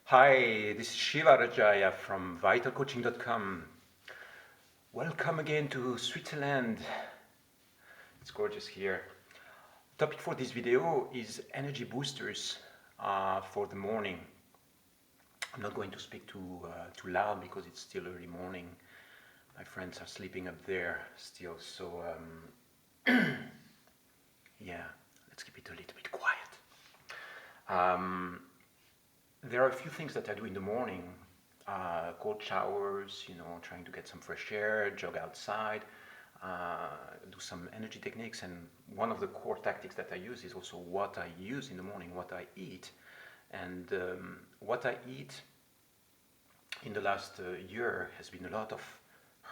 Hi, this is Shiva Rajaya from vitalcoaching.com. Welcome again to Switzerland. It's gorgeous here. Topic for this video is energy boosters for the morning. I'm not going to speak too loud because it's still early morning. My friends are sleeping up there still, so yeah, let's keep it a little bit quiet. Um, there are a few things that I do in the morning. Cold showers, trying to get some fresh air, jog outside, do some energy techniques. And one of the core tactics that I use is also what I use in the morning, what I eat. And what I eat in the last year has been a lot of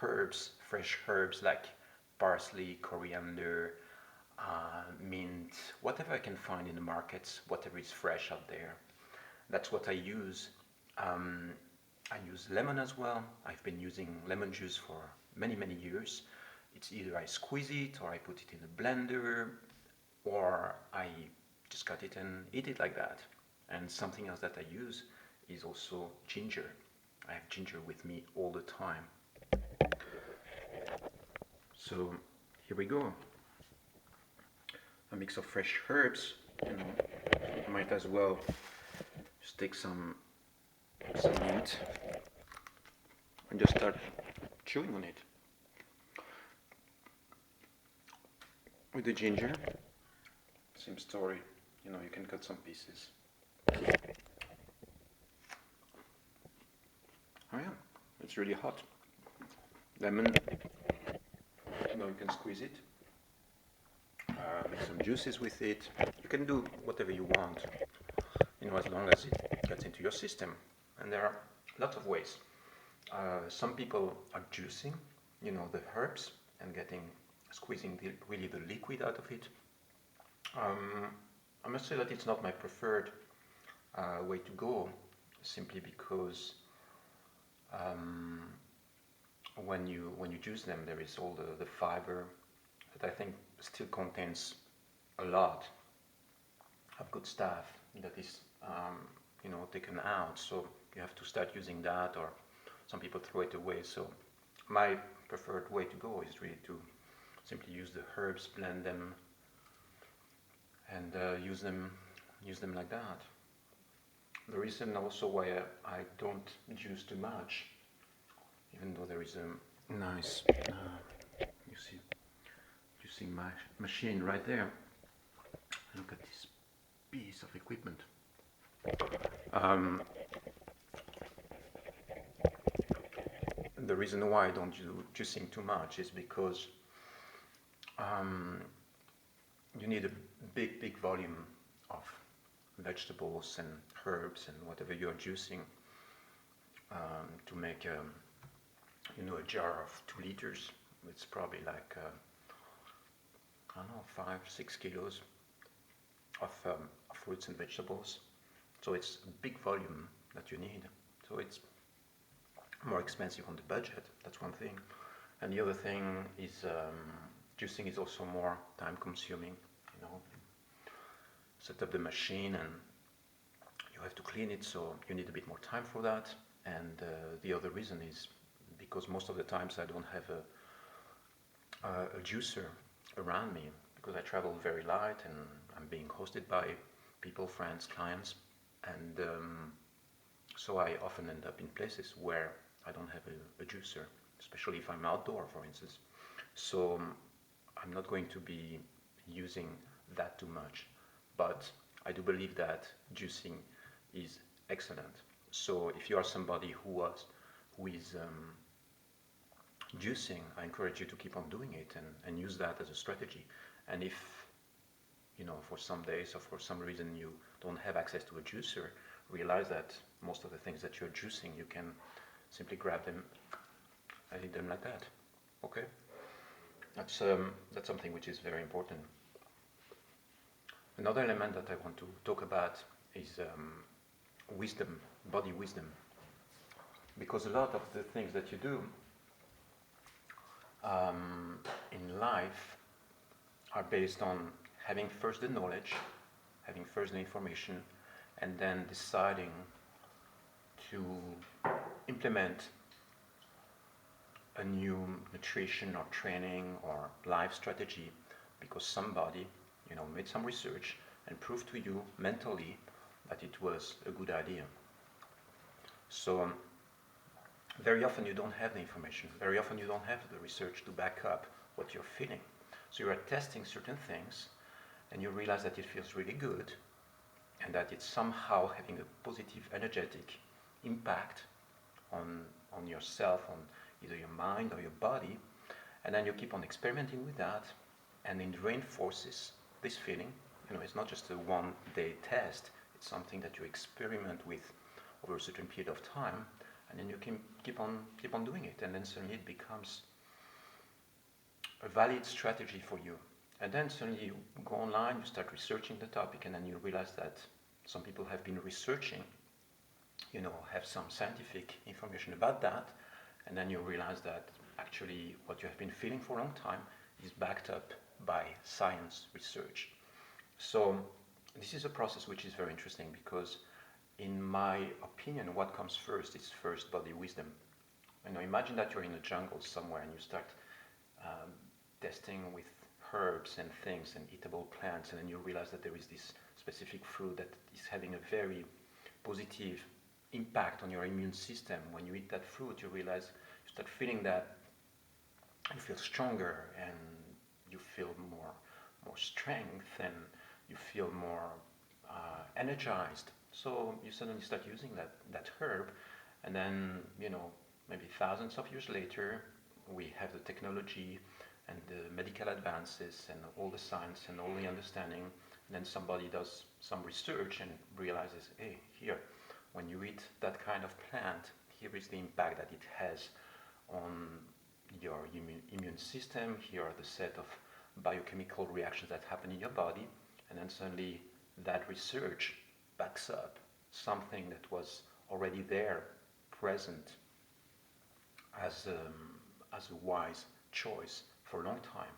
herbs, fresh herbs like parsley, coriander, mint, whatever I can find in the markets, whatever is fresh out there. That's what I use. Um, I use lemon as well. I've been using lemon juice for many, many years. It's either I squeeze it or I put it in a blender or I just cut it and eat it like that. And something else that I use is also ginger. I have ginger with me all the time. So here we go. A mix of fresh herbs. You might as well just take some mint and just start chewing on it. With the ginger, same story. You can cut some pieces. Oh yeah, it's really hot. Lemon, you can squeeze it. Make some juices with it. You can do whatever you want, as long as it gets into your system. And there are lots of ways. Some people are juicing, the herbs and squeezing really the liquid out of it. I must say that it's not my preferred way to go, simply because when you juice them, there is all the fiber that I think still contains a lot of good stuff that is taken out. So you have to start using that, or some people throw it away. So my preferred way to go is really to simply use the herbs, blend them, and use them like that. The reason also why I don't juice too much, even though there is a nice you see juicing machine right there. Look at this piece of equipment. The reason why I don't do juicing too much is because you need a big volume of vegetables and herbs and whatever you're juicing to make a jar of 2 liters. It's probably like I don't know, 5-6 kilos of fruits and vegetables. So it's a big volume that you need. So it's more expensive on the budget. That's one thing. And the other thing is juicing is also more time consuming. Set up the machine and you have to clean it, so you need a bit more time for that. And the other reason is because most of the times I don't have a juicer around me because I travel very light and I'm being hosted by people, friends, clients, and so I often end up in places where I don't have a juicer, especially if I'm outdoor, for instance. So I'm not going to be using that too much, but I do believe that juicing is excellent. So if you are somebody who is juicing, I encourage you to keep on doing it and use that as a strategy. And if for some days or for some reason you don't have access to a juicer, realize that most of the things that you're juicing, you can simply grab them and eat them like that. Okay, that's something which is very important. Another element that I want to talk about is wisdom, body wisdom, because a lot of the things that you do in life are based on having first the knowledge, having first the information, and then deciding to implement a new nutrition or training or life strategy because somebody, made some research and proved to you mentally that it was a good idea. So very often you don't have the information. Very often you don't have the research to back up what you're feeling. So you are testing certain things and you realize that it feels really good and that it's somehow having a positive energetic impact on yourself, on either your mind or your body, and then you keep on experimenting with that, and it reinforces this feeling. It's not just a one-day test, it's something that you experiment with over a certain period of time, and then you can keep on doing it, and then suddenly it becomes a valid strategy for you. And then suddenly you go online, you start researching the topic, and then you realize that some people have been researching, have some scientific information about that, and then you realize that actually what you have been feeling for a long time is backed up by science research. So this is a process which is very interesting because in my opinion, what comes first is first body wisdom. Imagine that you're in a jungle somewhere and you start testing with herbs and things and eatable plants, and then you realize that there is this specific fruit that is having a very positive impact on your immune system. When you eat that fruit, you realize you start feeling that you feel stronger and you feel more strength and you feel more energized. So you suddenly start using that herb, and then maybe thousands of years later, we have the technology and the medical advances and all the science and all the understanding, and then somebody does some research and realizes, hey, here, when you eat that kind of plant, here is the impact that it has on your immune system. Here are the set of biochemical reactions that happen in your body, and then suddenly that research backs up something that was already there, present as a wise choice for a long time,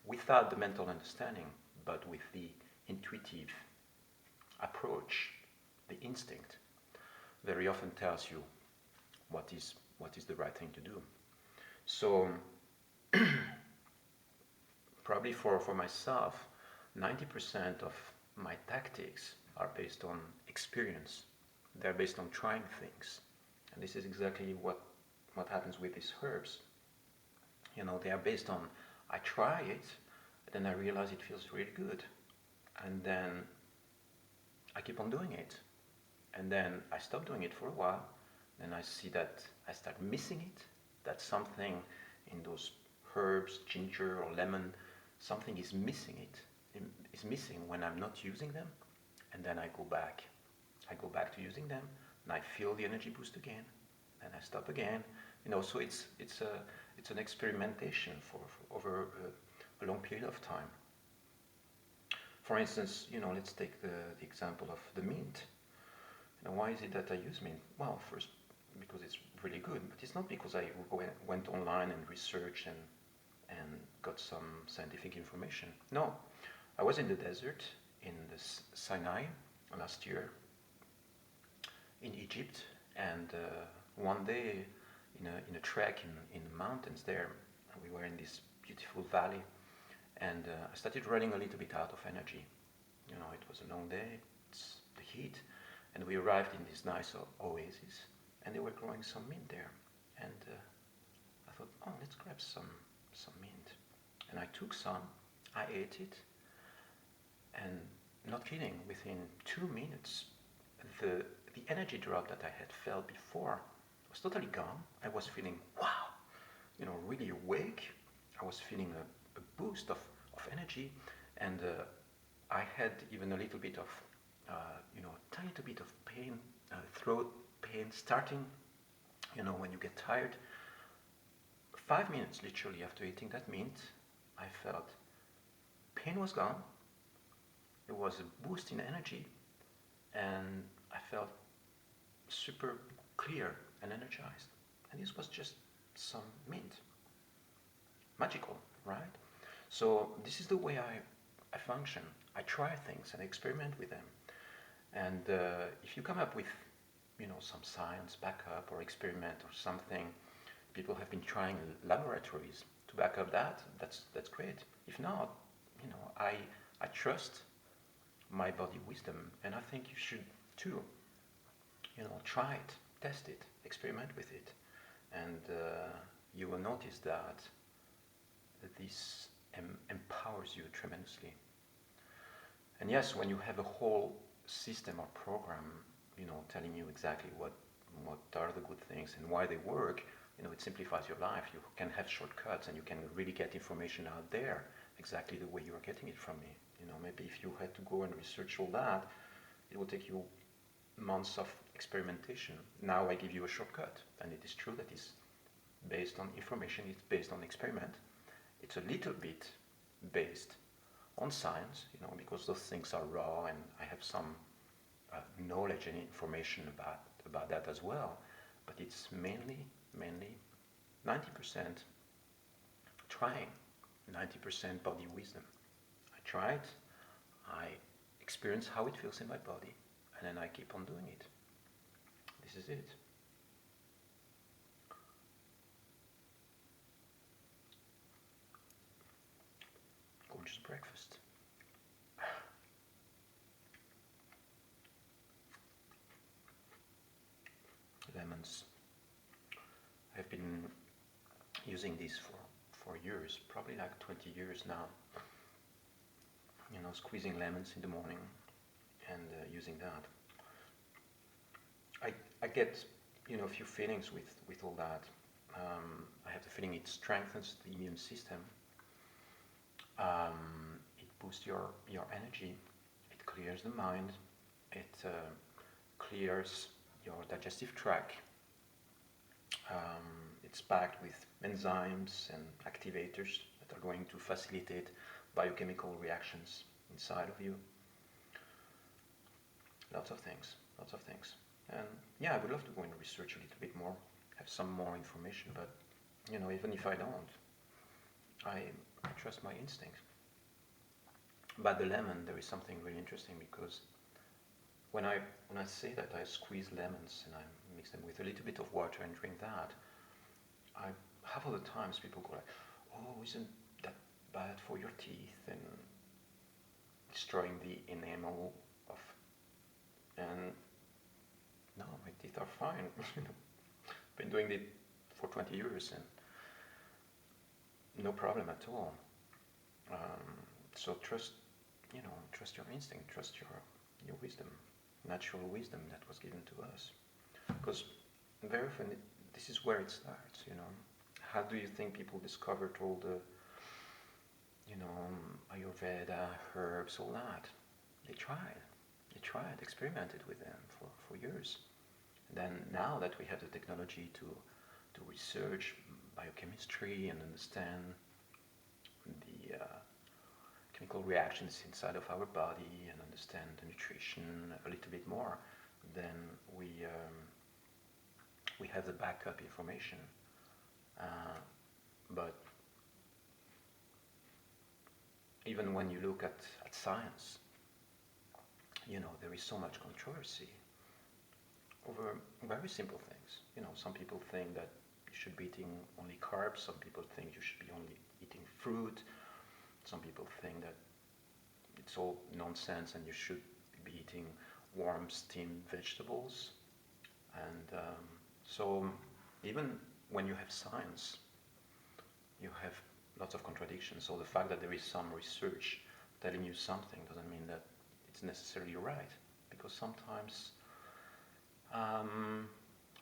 without the mental understanding, but with the intuitive approach. The instinct very often tells you what is the right thing to do. So probably for myself, 90% of my tactics are based on experience. They're based on trying things. And this is exactly what happens with these herbs. They are based on, I try it, then I realize it feels really good. And then I keep on doing it. And then I stop doing it for a while. Then I see that I start missing it, that something in those herbs, ginger or lemon, something is missing is missing when I'm not using them. And then I go back to using them, and I feel the energy boost again, and I stop again. So it's an experimentation for over a long period of time. For instance, let's take the example of the mint. Why is it that I use mint? Well, first, because it's really good, but it's not because I went online and researched and got some scientific information. No, I was in the desert in the Sinai last year in Egypt, and one day in a trek in the mountains there, we were in this beautiful valley, and I started running a little bit out of energy. It was a long day, it's the heat, and we arrived in this nice oasis, and they were growing some mint there, and I thought, oh, let's grab some mint, and I took some, I ate it, and not kidding, within 2 minutes, the energy drop that I had felt before was totally gone. I was feeling, wow, really awake. I was feeling a boost of energy, and I had even a little bit of, tiny little bit of pain, throat pain starting, when you get tired. 5 minutes literally after eating that mint, I felt pain was gone. There was a boost in energy, and I felt super clear and energized. And this was just some mint. Magical, right? So this is the way I function. I try things and experiment with them. And if you come up with some science backup or experiment or something. People have been trying laboratories to back up that. That's great. If not, I trust my body wisdom, and I think you should too. Try it, test it, experiment with it, and you will notice that this empowers you tremendously. And yes, when you have a whole system or program, telling you exactly what are the good things and why they work, it simplifies your life. You can have shortcuts and you can really get information out there exactly the way you are getting it from me. Maybe if you had to go and research all that, it will take you months of experimentation. Now I give you a shortcut, and it is true that it's based on information, it's based on experiment. It's a little bit based on science, because those things are raw, and I have some knowledge and information about that as well. But it's mainly 90% trying, 90% body wisdom. I try it, I experience how it feels in my body, and then I keep on doing it. This is it. Gorgeous breakfast. Lemons. I've been using these for years, probably like 20 years now. Squeezing lemons in the morning and using that. I get a few feelings with all that. I have the feeling it strengthens the immune system. It boosts your energy. It clears the mind. It clears your digestive tract. It's packed with enzymes and activators that are going to facilitate biochemical reactions inside of you. Lots of things. And yeah, I would love to go and research a little bit more, have some more information, but even if I don't, I trust my instincts. But the lemon, there is something really interesting, because when I say that I squeeze lemons and I mix them with a little bit of water and drink that, I half of the times people go like, "Oh, isn't that bad for your teeth and destroying the enamel of?" And no, my teeth are fine. Been doing it for 20 years and no problem at all. So trust your instinct, trust your wisdom, natural wisdom that was given to us. Because very often this is where it starts. How do you think people discovered all the Ayurveda, herbs, all that? They tried, experimented with them for years. And then now that we have the technology to research biochemistry and understand the chemical reactions inside of our body and understand the nutrition a little bit more, then we have the backup information. But even when you look at science, there is so much controversy over very simple things. Some people think that you should be eating only carbs. Some people think you should be only eating fruit. Some people think that it's all nonsense and you should be eating warm, steamed vegetables. And so even when you have science, you have lots of contradictions. So the fact that there is some research telling you something doesn't mean that it's necessarily right, because sometimes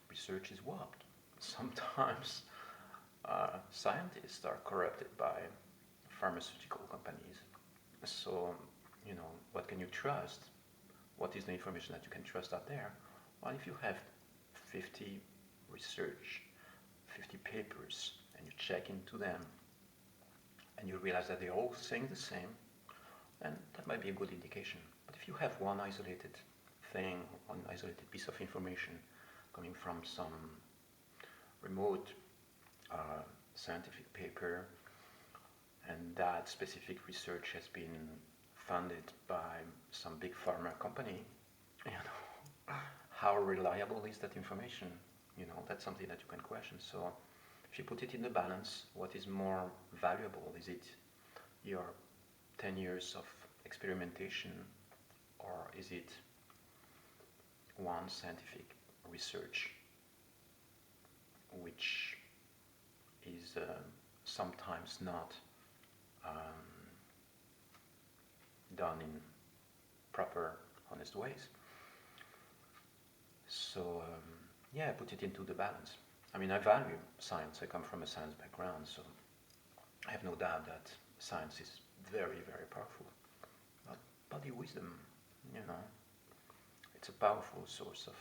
research is warped. Sometimes scientists are corrupted by pharmaceutical companies. So, what can you trust? What is the information that you can trust out there? Well, if you have 50 research, 50 papers, and you check into them, and you realize that they're all saying the same, then that might be a good indication. But if you have one isolated thing, one isolated piece of information coming from some remote scientific paper, and that specific research has been funded by some big pharma company, how reliable is that information? You know, that's something that you can question. So if you put it in the balance, what is more valuable? Is it your 10 years of experimentation, or is it one scientific research which is sometimes not done in proper, honest ways? So yeah, I put it into the balance. I mean, I value science. I come from a science background, so I have no doubt that science is very, very powerful. But body wisdom, you know, it's a powerful source of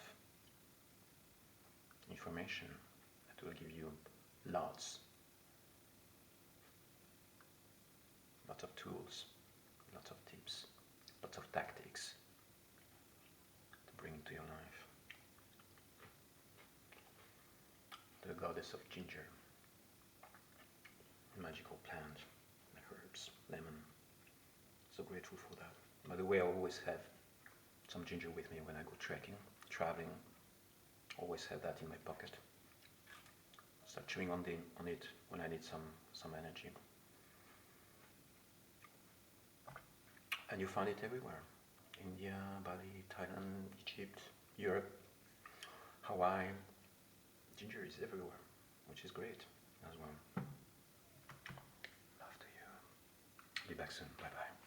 information that will give you lots, lots of tools, lots of tips, lots of tactics to bring into your life. The goddess of ginger, magical plant, herbs, lemon. So grateful for that. By the way, I always have some ginger with me when I go trekking, traveling. Always have that in my pocket. Start chewing on it when I need some energy. And you find it everywhere. India, Bali, Thailand, Egypt, Europe, Hawaii. Ginger is everywhere, which is great as well. Love to you. Be back soon. Bye bye.